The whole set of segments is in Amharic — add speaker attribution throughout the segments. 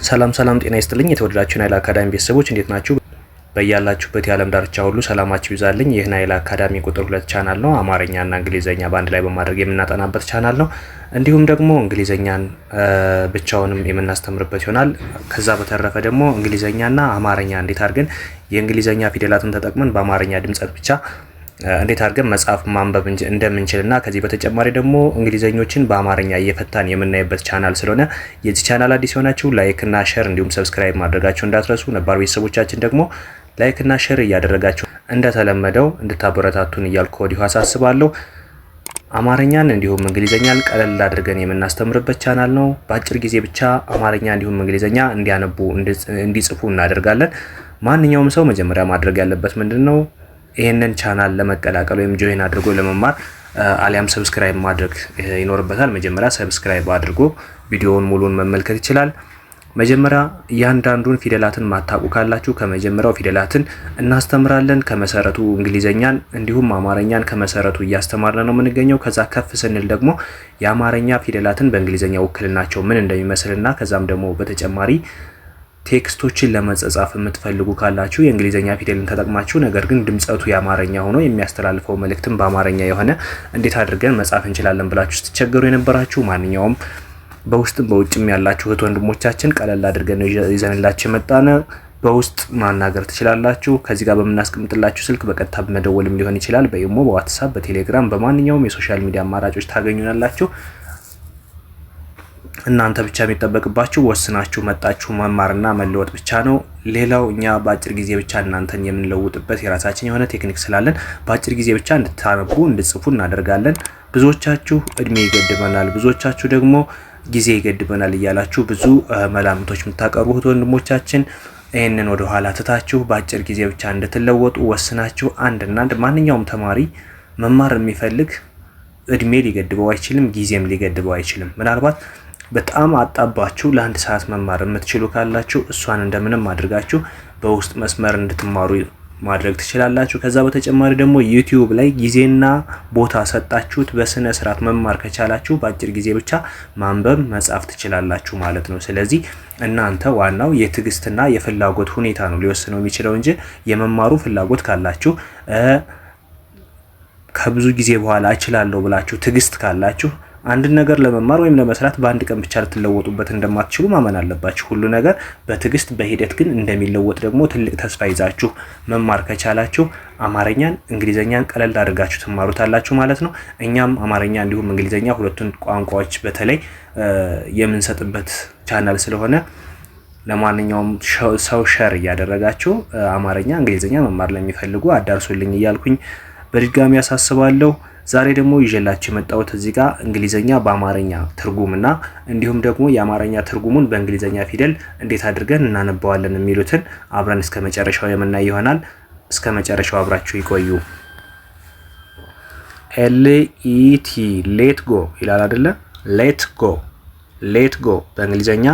Speaker 1: ሰላም ጤና ይስጥልኝ የተወደዳችሁ ናይል አካዳሚ ቤተሰቦች እንዴት ናችሁ? በያላችሁበት የዓለም ዳርቻ ሁሉ ሰላማችሁ ይብዛልኝ። ይህ ናይል አካዳሚ ቁጥር 2 ቻናል ነው። አማርኛና እንግሊዘኛ በአንድ ላይ በማድረግ የምናጠናበት ቻናል ነው። እንዲሁም ደግሞ እንግሊዘኛን ብቻውንም የምናስተምርበት ይሆናል። ከዛ በተረፈ ደግሞ እንግሊዘኛና አማርኛ እንዴት አድርገን የእንግሊዘኛ ፊደላትን ተጠቅመን በአማርኛ ድምጸት ብቻ እንዴት አድርገን መጻፍ ማንበብ እንደምንችልና ከዚህ በተጨማሪ ደግሞ እንግሊዘኞችን በአማርኛ እየፈታን የምናይበት ቻናል ስለሆነ የዚህ ቻናል አዲስ የሆናችሁ ላይክ እና ሼር እንዲሁም ሰብስክራይብ ማድረጋችሁ እንዳትረሱ። ነባር ቤተሰቦቻችን ደግሞ ላይክ እና ሼር እያደረጋችሁ እንደተለመደው እንድታበረታቱን እያልኩ ወዲሁ አሳስባለሁ። አማርኛን እንዲሁም እንግሊዘኛን ቀለል አድርገን የምናስተምርበት ቻናል ነው። በአጭር ጊዜ ብቻ አማርኛ እንዲሁም እንግሊዘኛ እንዲያነቡ እንዲጽፉ እናደርጋለን። ማንኛውም ሰው መጀመሪያ ማድረግ ያለበት ምንድነው? ይሄንን ቻናል ለመቀላቀል ወይም ጆይን አድርጎ ለመማር አሊያም ሰብስክራይብ ማድረግ ይኖርበታል። መጀመሪያ ሰብስክራይብ አድርጎ ቪዲዮውን ሙሉን መመልከት ይችላል። መጀመሪያ እያንዳንዱን ፊደላትን ማታውቁ ካላችሁ ከመጀመሪያው ፊደላትን እናስተምራለን። ከመሰረቱ እንግሊዘኛን እንዲሁም አማርኛን ከመሰረቱ እያስተማርን ነው የምንገኘው። ከዛ ከፍ ስንል ደግሞ የአማርኛ ፊደላትን በእንግሊዘኛ ውክልናቸው ምን እንደሚመስልና ከዛም ደግሞ በተጨማሪ ቴክስቶችን ለመጻፍ የምትፈልጉ ካላችሁ የእንግሊዘኛ ፊደልን ተጠቅማችሁ ነገር ግን ድምጸቱ የአማርኛ ሆኖ የሚያስተላልፈው መልእክትም በአማርኛ የሆነ እንዴት አድርገን መጻፍ እንችላለን ብላችሁ ስትቸገሩ የነበራችሁ ማንኛውም በውስጥም በውጭም ያላችሁ እህት ወንድሞቻችን ቀለል አድርገን ነው ይዘንላችሁ የመጣነ። በውስጥ ማናገር ትችላላችሁ። ከዚህ ጋር በምናስቀምጥላችሁ ስልክ በቀጥታ በመደወልም ሊሆን ይችላል። በኢሞ፣ በዋትስአፕ፣ በቴሌግራም በማንኛውም የሶሻል ሚዲያ አማራጮች ታገኙናላችሁ። እናንተ ብቻ የሚጠበቅባችሁ ወስናችሁ መጣችሁ መማርና መለወጥ ብቻ ነው። ሌላው እኛ በአጭር ጊዜ ብቻ እናንተን የምንለውጥበት የራሳችን የሆነ ቴክኒክ ስላለን በአጭር ጊዜ ብቻ እንድታነቡ እንድጽፉ እናደርጋለን። ብዙዎቻችሁ እድሜ ይገድበናል፣ ብዙዎቻችሁ ደግሞ ጊዜ ይገድበናል እያላችሁ ብዙ መላምቶች የምታቀርቡት ወንድሞቻችን ይህንን ወደ ኋላ ትታችሁ በአጭር ጊዜ ብቻ እንድትለወጡ ወስናችሁ አንድና አንድ ማንኛውም ተማሪ መማር የሚፈልግ እድሜ ሊገድበው አይችልም፣ ጊዜም ሊገድበው አይችልም። ምናልባት በጣም አጣባችሁ ለአንድ ሰዓት መማር የምትችሉ ካላችሁ እሷን እንደምንም አድርጋችሁ በውስጥ መስመር እንድትማሩ ማድረግ ትችላላችሁ። ከዛ በተጨማሪ ደግሞ ዩቲዩብ ላይ ጊዜና ቦታ ሰጣችሁት በስነ ስርዓት መማር ከቻላችሁ በአጭር ጊዜ ብቻ ማንበብ መጻፍ ትችላላችሁ ማለት ነው። ስለዚህ እናንተ ዋናው የትዕግስትና የፍላጎት ሁኔታ ነው ሊወስነው የሚችለው እንጂ የመማሩ ፍላጎት ካላችሁ ከብዙ ጊዜ በኋላ እችላለሁ ብላችሁ ትዕግስት ካላችሁ አንድ ነገር ለመማር ወይም ለመስራት በአንድ ቀን ብቻ ልትለወጡበት እንደማትችሉ ማመን አለባችሁ። ሁሉ ነገር በትዕግስት በሂደት ግን እንደሚለወጥ ደግሞ ትልቅ ተስፋ ይዛችሁ መማር ከቻላችሁ አማርኛን እንግሊዘኛን ቀለል አድርጋችሁ ትማሩታላችሁ ማለት ነው። እኛም አማርኛ እንዲሁም እንግሊዘኛ ሁለቱን ቋንቋዎች በተለይ የምንሰጥበት ቻናል ስለሆነ ለማንኛውም ሰው ሸር እያደረጋችሁ አማርኛ እንግሊዘኛ መማር ለሚፈልጉ አዳርሱልኝ እያልኩኝ በድጋሚ ያሳስባለሁ። ዛሬ ደግሞ ይዤላችሁ የመጣሁት እዚህ ጋር እንግሊዘኛ በአማርኛ ትርጉምና እንዲሁም ደግሞ የአማርኛ ትርጉሙን በእንግሊዘኛ ፊደል እንዴት አድርገን እናነባዋለን የሚሉትን አብረን እስከ መጨረሻው የምናይ ይሆናል። እስከ መጨረሻው አብራችሁ ይቆዩ። LET ሌት ጎ ይላል አይደለ? ሌት ጎ በእንግሊዘኛ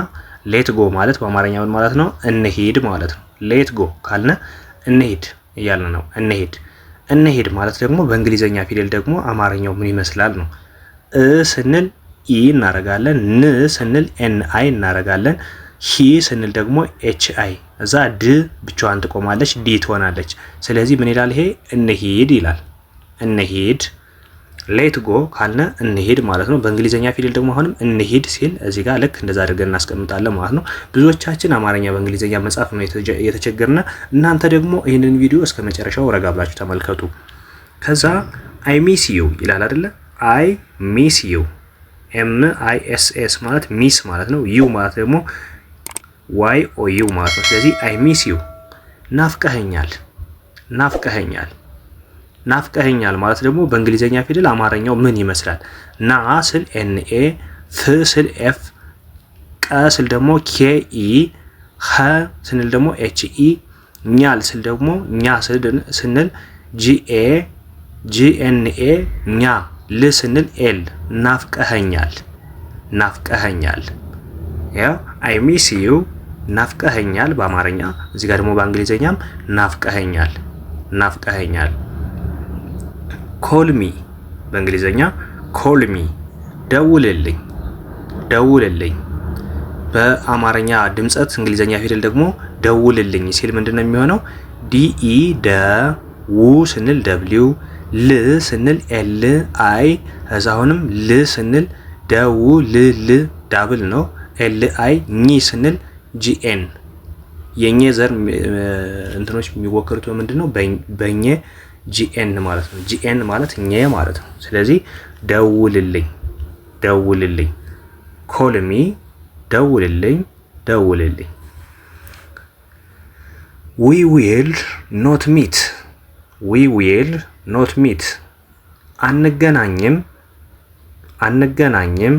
Speaker 1: ሌት ጎ ማለት በአማርኛ ምን ማለት ነው? እንሂድ ማለት ነው። ሌት ጎ ካልነ እንሂድ እያልን ነው። እንሂድ ማለት ደግሞ በእንግሊዘኛ ፊደል ደግሞ አማርኛው ምን ይመስላል ነው። ስንል ኢ እናረጋለን፣ ን ስንል NI እናረጋለን፣ ሂ ስንል ደግሞ HI፣ እዛ ድ ብቻዋን ትቆማለች፣ ዲ ትሆናለች። ስለዚህ ምን ይላል ይሄ? እንሂድ ይላል። እንሂድ። ሌት ጎ ካልነ እንሂድ ማለት ነው። በእንግሊዘኛ ፊደል ደግሞ አሁንም እንሂድ ሲል እዚህ ጋር ልክ እንደዛ አድርገን እናስቀምጣለን ማለት ነው። ብዙዎቻችን አማርኛ በእንግሊዘኛ መጻፍ ነው የተቸገርነ። እናንተ ደግሞ ይህንን ቪዲዮ እስከ መጨረሻው ረጋ ብላችሁ ተመልከቱ። ከዛ አይ ሚስ ዩ ይላል አይደለ? አይ ሚስ ዩ MISS ማለት ሚስ ማለት ነው። ዩ ማለት ደግሞ YOU ማለት ነው። ስለዚህ አይ ሚስ ዩ ናፍቀኸኛል ማለት ደግሞ በእንግሊዘኛ ፊደል አማርኛው ምን ይመስላል? ና ስል NA፣ ፍ ስል F፣ ቀ ስል ደግሞ KE፣ ኸ ስንል ደግሞ HE፣ ኛል ስል ደግሞ ኛ ስንል GNA፣ ኛ ል ስንል L። ናፍቀኸኛል ያ አይ ሚስ ዩ ናፍቀኸኛል በአማርኛ። እዚህ ጋር ደግሞ በእንግሊዘኛም ናፍቀኸኛል። ኮልሚ በእንግሊዘኛ ኮል ሚ ደውልልኝ፣ ደውልልኝ። በአማርኛ ድምጸት እንግሊዘኛ ፊደል ደግሞ ደውልልኝ ሲል ምንድነው የሚሆነው? ዲኢ ደ ው ስንል ደብሊው ል ስንል ኤል አይ እዛ አሁንም ል ስንል ደው ል ል ዳብል ነው። ኤል አይ ኝ ስንል ጂኤን የኘ ዘር እንትኖች የሚወከሉት ምንድነው? በኘ ጂኤን ማለት ነው። ጂኤን ማለት ኘ ማለት ነው። ስለዚህ ደውልልኝ፣ ደውልልኝ። ኮልሚ ደውልልኝ፣ ደውልልኝ። ዊ ዊል ኖት ሚት፣ ዊ ዊል ኖት ሚት። አንገናኝም፣ አንገናኝም።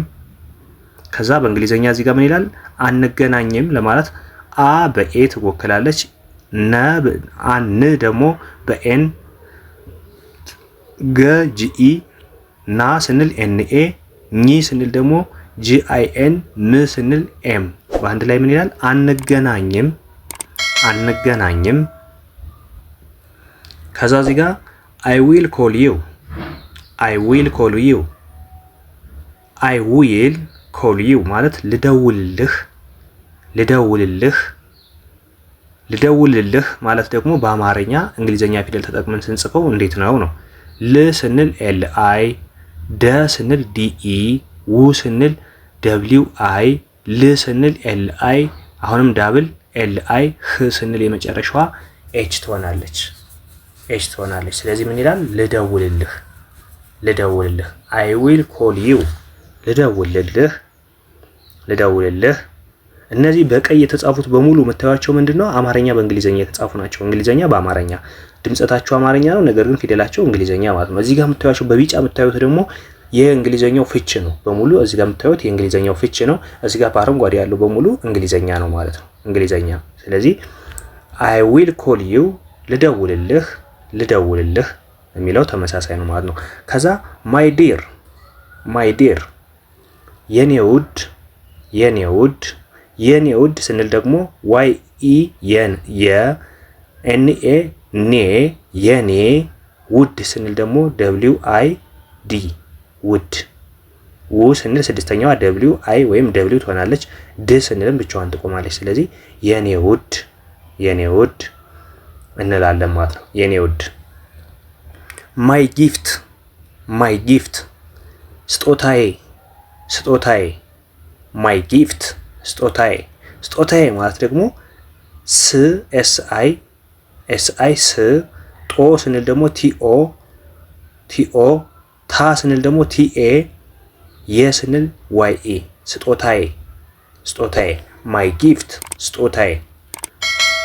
Speaker 1: ከዛ በእንግሊዘኛ እዚህ ጋር ምን ይላል? አንገናኝም ለማለት አ በኤ ትወክላለች። ን ደግሞ በኤን፣ ገ ጂኢ፣ ና ስንል ኤንኤ፣ ኝ ስንል ደግሞ ጂአይኤን፣ ም ስንል ኤም። በአንድ ላይ ምን ይላል? አንገናኝም፣ አንገናኝም። ከዛ እዚህ ጋር አይ ዊል ኮል ዩ፣ አይ ዊል ኮል ዩ፣ አይ ዊል ኮል ዩ ማለት ልደውልልህ፣ ልደውልልህ፣ ልደውልልህ ማለት ደግሞ በአማርኛ እንግሊዘኛ ፊደል ተጠቅመን ስንጽፈው እንዴት ነው ነው? ል ስንል ኤል አይ፣ ደ ስንል ዲኢ፣ ው ስንል ደብሊው አይ፣ ል ስንል ኤል አይ፣ አሁንም ዳብል ኤል አይ፣ ህ ስንል የመጨረሻዋ ኤች ትሆናለች፣ ኤች ትሆናለች። ስለዚህ ምን ይላል? ልደውልልህ፣ ልደውልልህ። አይ ዊል ኮል ዩ፣ ልደውልልህ፣ ልደውልልህ። እነዚህ በቀይ የተጻፉት በሙሉ የምታዩቸው ምንድነው? አማርኛ በእንግሊዘኛ የተጻፉ ናቸው። እንግሊዘኛ በአማርኛ ድምጸታቸው አማርኛ ነው፣ ነገር ግን ፊደላቸው እንግሊዘኛ ማለት ነው። እዚህ ጋር የምታዩቸው በቢጫ የምታዩት ደግሞ የእንግሊዘኛው ፍች ነው በሙሉ። እዚህ ጋር የምታዩት የእንግሊዘኛው ፍች ነው። እዚህ ጋር በአረንጓዴ ያለው በሙሉ እንግሊዘኛ ነው ማለት ነው፣ እንግሊዘኛ። ስለዚህ አይ ዊል ኮል ዩ ልደውልልህ፣ ልደውልልህ የሚለው ተመሳሳይ ነው ማለት ነው። ከዛ ማይ ዲር፣ ማይ ዲር የኔ ውድ፣ የኔ ውድ። የኔ ውድ ስንል ደግሞ ዋይ ኢ የን የ ኤን ኤ ኔ የኔ ውድ ስንል ደግሞ ደብሊው አይ ዲ ውድ። ው ስንል ስድስተኛዋ ደብሊው አይ ወይም ደብሊው ትሆናለች። ድ ስንልም ብቻዋን ትቆማለች። ስለዚህ የኔ ውድ፣ የኔ ውድ እንላለን ማለት ነው። የኔ ውድ። ማይ ጊፍት፣ ማይ ጊፍት ስጦታዬ፣ ስጦታዬ። ማይ ጊፍት ስጦታዬ፣ ስጦታዬ ማለት ደግሞ ስ ኤስ አይ፣ ኤስ አይ ስ፣ ጦ ስንል ደግሞ ቲኦ፣ ቲኦ፣ ታ ስንል ደግሞ ቲኤ፣ የ ስንል ዋይ ኤ። ስጦታዬ፣ ስጦታዬ። ማይ ጊፍት ስጦታዬ፣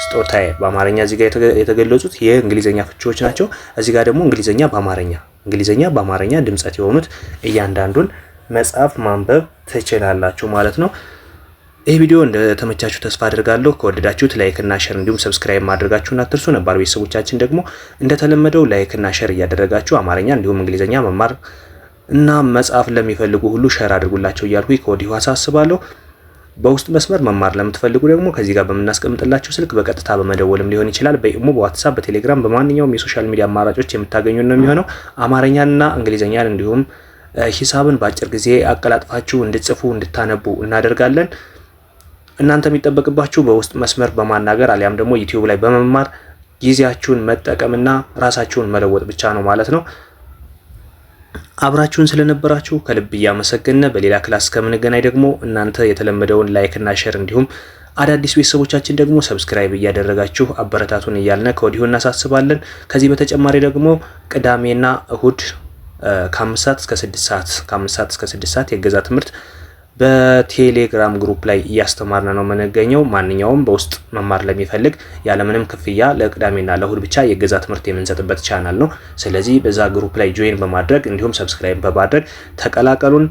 Speaker 1: ስጦታዬ። በአማርኛ እዚህ ጋር የተገለጹት የእንግሊዘኛ ፍቺዎች ናቸው። እዚህ ጋር ደግሞ እንግሊዘኛ በአማርኛ፣ እንግሊዘኛ በአማርኛ ድምጸት የሆኑት እያንዳንዱን መጽሐፍ ማንበብ ትችላላችሁ ማለት ነው። ይህ ቪዲዮ እንደተመቻችሁ ተስፋ አድርጋለሁ። ከወደዳችሁት ላይክ እና ሼር እንዲሁም ሰብስክራይብ ማድረጋችሁን አትርሱ። ነባር ቤተሰቦቻችን ደግሞ እንደተለመደው ላይክ እና ሼር እያደረጋችሁ አማርኛ እንዲሁም እንግሊዘኛ መማር እና መጻፍ ለሚፈልጉ ሁሉ ሼር አድርጉላቸው እያልኩ ከወዲሁ አሳስባለሁ። በውስጥ መስመር መማር ለምትፈልጉ ደግሞ ከዚህ ጋር በምናስቀምጥላችሁ ስልክ በቀጥታ በመደወልም ሊሆን ይችላል። በኢሞ፣ በዋትስአፕ፣ በቴሌግራም በማንኛውም የሶሻል ሚዲያ አማራጮች የምታገኙ ነው የሚሆነው። አማርኛንና እንግሊዘኛን እንዲሁም ሂሳብን በአጭር ጊዜ አቀላጥፋችሁ እንድትጽፉ እንድታነቡ እናደርጋለን። እናንተ የሚጠበቅባችሁ በውስጥ መስመር በማናገር አሊያም ደግሞ ዩቲዩብ ላይ በመማር ጊዜያችሁን መጠቀምና ራሳችሁን መለወጥ ብቻ ነው ማለት ነው። አብራችሁን ስለነበራችሁ ከልብ እያመሰገነ በሌላ ክላስ ከምንገናኝ ደግሞ እናንተ የተለመደውን ላይክ እና ሼር እንዲሁም አዳዲስ ቤተሰቦቻችን ደግሞ ሰብስክራይብ እያደረጋችሁ አበረታቱን እያልን ከወዲሁ እናሳስባለን። ከዚህ በተጨማሪ ደግሞ ቅዳሜና እሁድ ከ5 ሰዓት እስከ 6 ሰዓት ከ5 ሰዓት እስከ 6 ሰዓት የገዛ ትምህርት በቴሌግራም ግሩፕ ላይ እያስተማርን ነው የምንገኘው። ማንኛውም በውስጥ መማር ለሚፈልግ ያለምንም ክፍያ ለቅዳሜና ለእሁድ ብቻ የገዛ ትምህርት የምንሰጥበት ቻናል ነው። ስለዚህ በዛ ግሩፕ ላይ ጆይን በማድረግ እንዲሁም ሰብስክራይብ በማድረግ ተቀላቀሉን።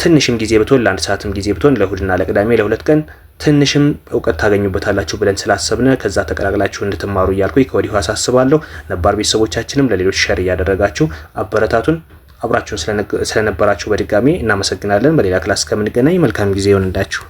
Speaker 1: ትንሽም ጊዜ ብትሆን ለአንድ ሰዓትም ጊዜ ብትሆን ለእሁድና ለቅዳሜ ለሁለት ቀን ትንሽም እውቀት ታገኙበታላችሁ ብለን ስላሰብነ ከዛ ተቀላቅላችሁ እንድትማሩ እያልኩ ከወዲሁ አሳስባለሁ። ነባር ቤተሰቦቻችንም ለሌሎች ሼር እያደረጋችሁ አበረታቱን። አብራችሁን ስለነበራችሁ በድጋሚ እናመሰግናለን። በሌላ ክላስ ከምንገናኝ መልካም ጊዜ ይሁንላችሁ።